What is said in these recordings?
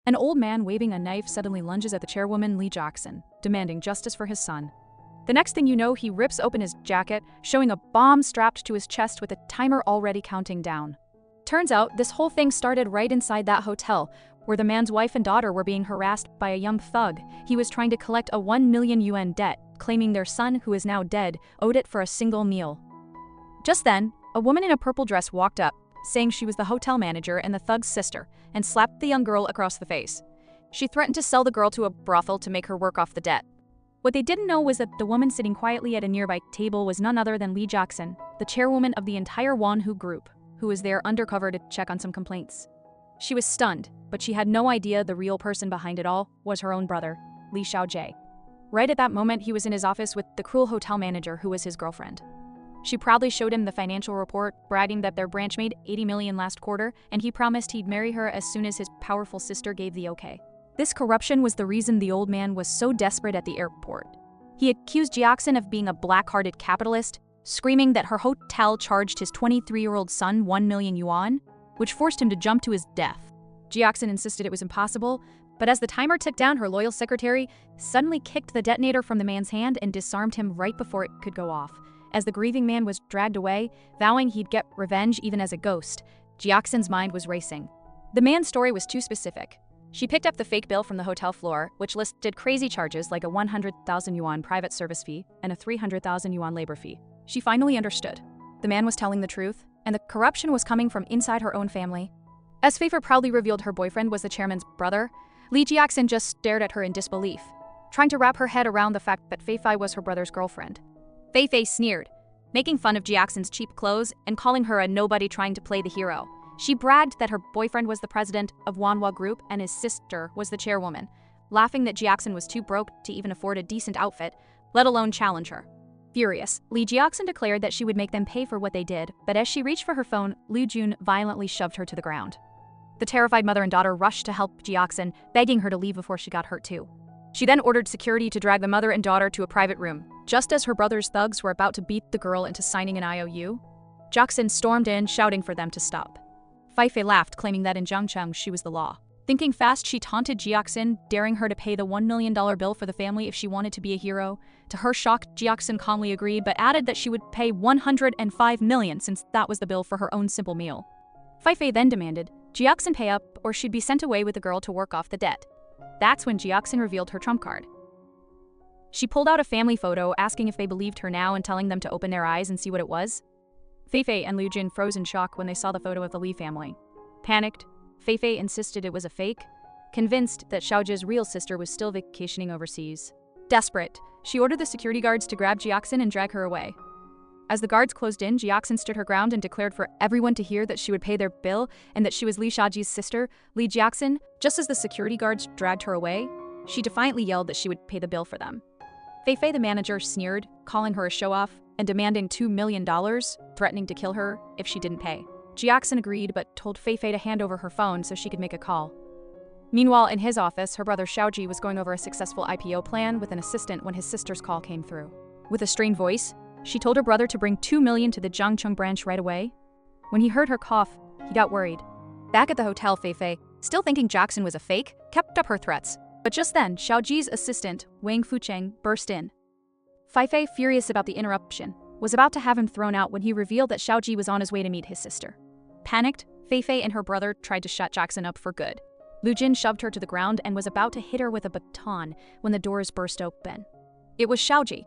An old man waving a knife suddenly lunges at the chairwoman Lee Jackson, demanding justice for his son. The next thing you know, he rips open his jacket, showing a bomb strapped to his chest with a timer already counting down. Turns out, this whole thing started right inside that hotel, where the man's wife and daughter were being harassed by a young thug. He was trying to collect a 1 million yuan debt, claiming their son, who is now dead, owed it for a single meal. Just then, a woman in a purple dress walked up, saying she was the hotel manager and the thug's sister, and slapped the young girl across the face. She threatened to sell the girl to a brothel to make her work off the debt. What they didn't know was that the woman sitting quietly at a nearby table was none other than Lee Jackson, the chairwoman of the entire Wanhu group, who was there undercover to check on some complaints. She was stunned, but she had no idea the real person behind it all was her own brother, Li Xiaojie. Right at that moment, he was in his office with the cruel hotel manager who was his girlfriend. She proudly showed him the financial report, bragging that their branch made 80 million last quarter, and he promised he'd marry her as soon as his powerful sister gave the okay. This corruption was the reason the old man was so desperate at the airport. He accused Jiaxin of being a black-hearted capitalist, screaming that her hotel charged his 23-year-old son 1 million yuan, which forced him to jump to his death. Jiaxin insisted it was impossible, but as the timer ticked down, her loyal secretary suddenly kicked the detonator from the man's hand and disarmed him right before it could go off. As the grieving man was dragged away, vowing he'd get revenge even as a ghost, Jiaxin's mind was racing. The man's story was too specific. She picked up the fake bill from the hotel floor, which listed crazy charges like a 100,000 yuan private service fee and a 300,000 yuan labor fee. She finally understood. The man was telling the truth, and the corruption was coming from inside her own family. As Fei Fei proudly revealed her boyfriend was the chairman's brother, Li Jiaxin just stared at her in disbelief, trying to wrap her head around the fact that Fei Fei was her brother's girlfriend. Fei Fei sneered, making fun of Jiaxin's cheap clothes and calling her a nobody trying to play the hero. She bragged that her boyfriend was the president of Wanhua Group and his sister was the chairwoman, laughing that Jiaxin was too broke to even afford a decent outfit, let alone challenge her. Furious, Li Jiaxin declared that she would make them pay for what they did, but as she reached for her phone, Liu Jun violently shoved her to the ground. The terrified mother and daughter rushed to help Jiaxin, begging her to leave before she got hurt too. She then ordered security to drag the mother and daughter to a private room. Just as her brother's thugs were about to beat the girl into signing an IOU, Jiaxin stormed in, shouting for them to stop. Fei Fei laughed, claiming that in Zhangcheng she was the law. Thinking fast, she taunted Jiaxin, daring her to pay the $1 million bill for the family if she wanted to be a hero. To her shock, Jiaxin calmly agreed, but added that she would pay 105 million since that was the bill for her own simple meal. Fei Fei then demanded Jiaxin pay up or she'd be sent away with the girl to work off the debt. That's when Jiaxin revealed her trump card. She pulled out a family photo, asking if they believed her now and telling them to open their eyes and see what it was. Fei Fei and Liu Jun froze in shock when they saw the photo of the Li family. Panicked, Fei Fei insisted it was a fake, convinced that Xiaojie's real sister was still vacationing overseas. Desperate, she ordered the security guards to grab Jiaxin and drag her away. As the guards closed in, Jiaxin stood her ground and declared for everyone to hear that she would pay their bill and that she was Li Xiaojie's sister, Li Jiaxin. Just as the security guards dragged her away, she defiantly yelled that she would pay the bill for them. Fei Fei, the manager, sneered, calling her a show-off and demanding $2 million, threatening to kill her if she didn't pay. Jiaxin agreed but told Fei Fei to hand over her phone so she could make a call. Meanwhile, in his office, her brother Xiaoji was going over a successful IPO plan with an assistant when his sister's call came through. With a strained voice, she told her brother to bring 2 million to the Zhangcheng branch right away. When he heard her cough, he got worried. Back at the hotel, Fei Fei, still thinking Jiaxin was a fake, kept up her threats. But just then, Xiaoji's assistant, Wang Fucheng, burst in. Fei Fei, furious about the interruption, was about to have him thrown out when he revealed that Xiaoji was on his way to meet his sister. Panicked, Fei Fei and her brother tried to shut Jiaxin up for good. Liu Jin shoved her to the ground and was about to hit her with a baton when the doors burst open. It was Xiaoji.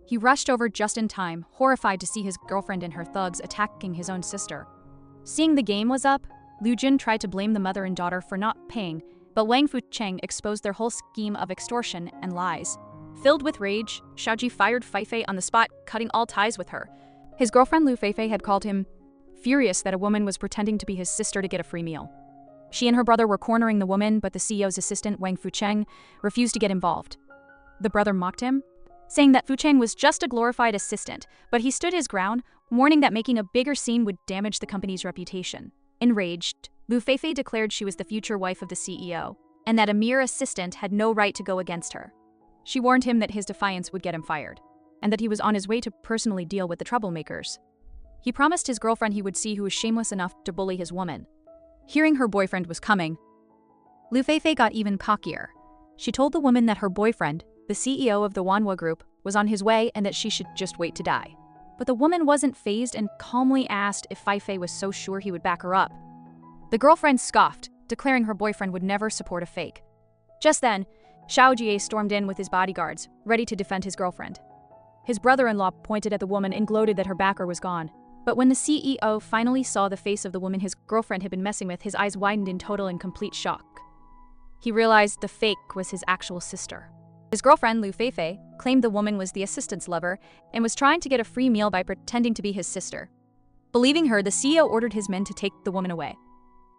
He rushed over just in time, horrified to see his girlfriend and her thugs attacking his own sister. Seeing the game was up, Liu Jin tried to blame the mother and daughter for not paying, but Wang Fucheng exposed their whole scheme of extortion and lies. Filled with rage, Xiaoji fired Fei Fei on the spot, cutting all ties with her. His girlfriend Lu Fei Fei had called him furious that a woman was pretending to be his sister to get a free meal. She and her brother were cornering the woman, but the CEO's assistant, Wang Fucheng, refused to get involved. The brother mocked him, saying that Fucheng was just a glorified assistant, but he stood his ground, warning that making a bigger scene would damage the company's reputation. Enraged, Lu Fei Fei declared she was the future wife of the CEO, and that a mere assistant had no right to go against her. She warned him that his defiance would get him fired, and that he was on his way to personally deal with the troublemakers. He promised his girlfriend he would see who was shameless enough to bully his woman. Hearing her boyfriend was coming, Lu Feifei got even cockier. She told the woman that her boyfriend, the CEO of the Wanhua Group, was on his way and that she should just wait to die. But the woman wasn't fazed and calmly asked if Feifei was so sure he would back her up. The girlfriend scoffed, declaring her boyfriend would never support a fake. Just then, Xiao Jie stormed in with his bodyguards, ready to defend his girlfriend. His brother-in-law pointed at the woman and gloated that her backer was gone. But when the CEO finally saw the face of the woman his girlfriend had been messing with, his eyes widened in total and complete shock. He realized the fake was his actual sister. His girlfriend, Lu Feifei, claimed the woman was the assistant's lover and was trying to get a free meal by pretending to be his sister. Believing her, the CEO ordered his men to take the woman away.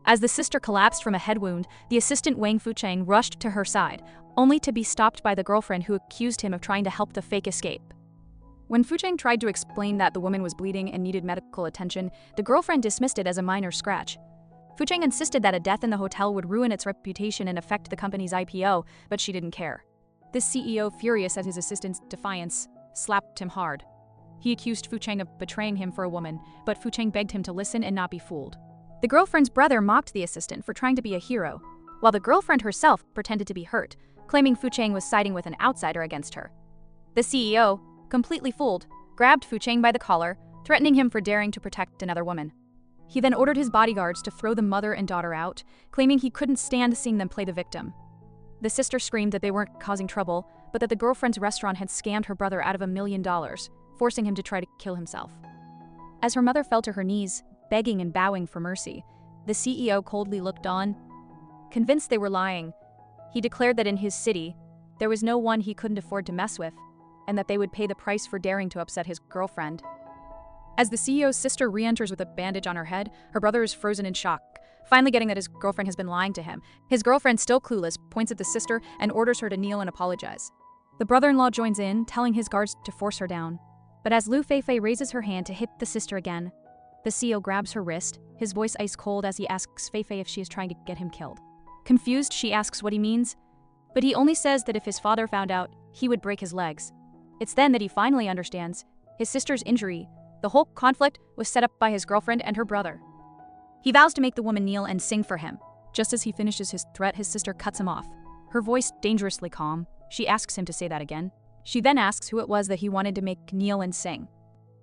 As the sister collapsed from a head wound, the assistant Wang Fucheng rushed to her side, only to be stopped by the girlfriend who accused him of trying to help the fake escape. When Fucheng tried to explain that the woman was bleeding and needed medical attention, the girlfriend dismissed it as a minor scratch. Fucheng insisted that a death in the hotel would ruin its reputation and affect the company's IPO, but she didn't care. The CEO, furious at his assistant's defiance, slapped him hard. He accused Fucheng of betraying him for a woman, but Fucheng begged him to listen and not be fooled. The girlfriend's brother mocked the assistant for trying to be a hero, while the girlfriend herself pretended to be hurt, claiming Fucheng was siding with an outsider against her. The CEO, completely fooled, grabbed Fucheng by the collar, threatening him for daring to protect another woman. He then ordered his bodyguards to throw the mother and daughter out, claiming he couldn't stand seeing them play the victim. The sister screamed that they weren't causing trouble, but that the girlfriend's restaurant had scammed her brother out of $1 million, forcing him to try to kill himself. As her mother fell to her knees, begging and bowing for mercy, the CEO coldly looked on. Convinced they were lying, he declared that in his city, there was no one he couldn't afford to mess with, and that they would pay the price for daring to upset his girlfriend. As the CEO's sister re-enters with a bandage on her head, her brother is frozen in shock, finally getting that his girlfriend has been lying to him. His girlfriend, still clueless, points at the sister and orders her to kneel and apologize. The brother-in-law joins in, telling his guards to force her down. But as Lu Feifei raises her hand to hit the sister again, the CEO grabs her wrist, his voice ice cold as he asks Feifei if she is trying to get him killed. Confused, she asks what he means, but he only says that if his father found out, he would break his legs. It's then that he finally understands his sister's injury. The whole conflict was set up by his girlfriend and her brother. He vows to make the woman kneel and sing for him. Just as he finishes his threat, his sister cuts him off. Her voice dangerously calm. She asks him to say that again. She then asks who it was that he wanted to make kneel and sing.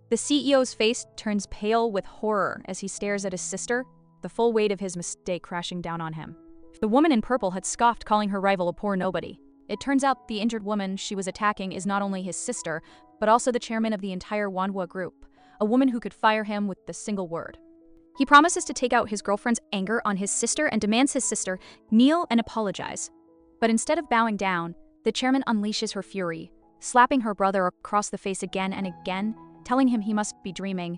The CEO's face turns pale with horror as he stares at his sister, the full weight of his mistake crashing down on him. The woman in purple had scoffed, calling her rival a poor nobody. It turns out the injured woman she was attacking is not only his sister, but also the chairman of the entire Wanhua Group, a woman who could fire him with the single word. He promises to take out his girlfriend's anger on his sister and demands his sister kneel and apologize. But instead of bowing down, the chairman unleashes her fury, slapping her brother across the face again and again, telling him he must be dreaming.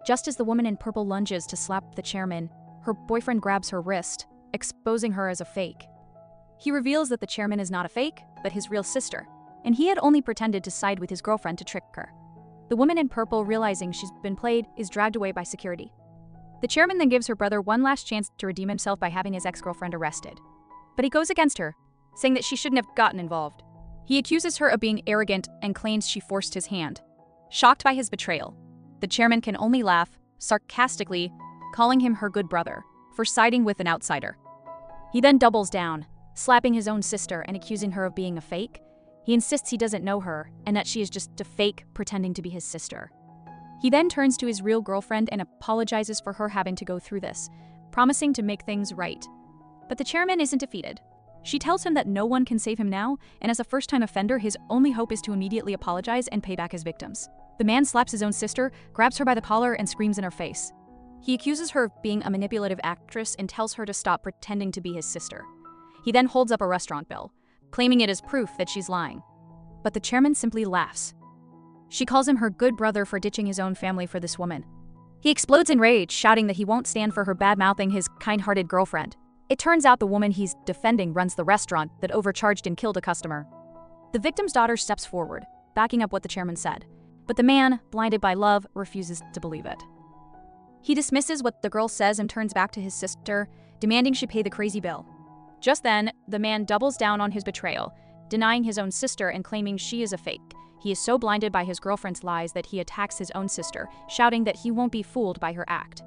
Just as the woman in purple lunges to slap the chairman, her boyfriend grabs her wrist, exposing her as a fake. He reveals that the chairman is not a fake, but his real sister, and he had only pretended to side with his girlfriend to trick her. The woman in purple, realizing she's been played, is dragged away by security. The chairman then gives her brother one last chance to redeem himself by having his ex-girlfriend arrested. But he goes against her, saying that she shouldn't have gotten involved. He accuses her of being arrogant and claims she forced his hand. Shocked by his betrayal, the chairman can only laugh, sarcastically, calling him her good brother for siding with an outsider. He then doubles down, slapping his own sister and accusing her of being a fake. He insists he doesn't know her and that she is just a fake pretending to be his sister. He then turns to his real girlfriend and apologizes for her having to go through this, promising to make things right. But the chairman isn't defeated. She tells him that no one can save him now, and as a first-time offender, his only hope is to immediately apologize and pay back his victims. The man slaps his own sister, grabs her by the collar, and screams in her face. He accuses her of being a manipulative actress and tells her to stop pretending to be his sister. He then holds up a restaurant bill, claiming it as proof that she's lying. But the chairman simply laughs. She calls him her good brother for ditching his own family for this woman. He explodes in rage, shouting that he won't stand for her bad-mouthing his kind-hearted girlfriend. It turns out the woman he's defending runs the restaurant that overcharged and killed a customer. The victim's daughter steps forward, backing up what the chairman said. But the man, blinded by love, refuses to believe it. He dismisses what the girl says and turns back to his sister, demanding she pay the crazy bill. Just then, the man doubles down on his betrayal, denying his own sister and claiming she is a fake. He is so blinded by his girlfriend's lies that he attacks his own sister, shouting that he won't be fooled by her act.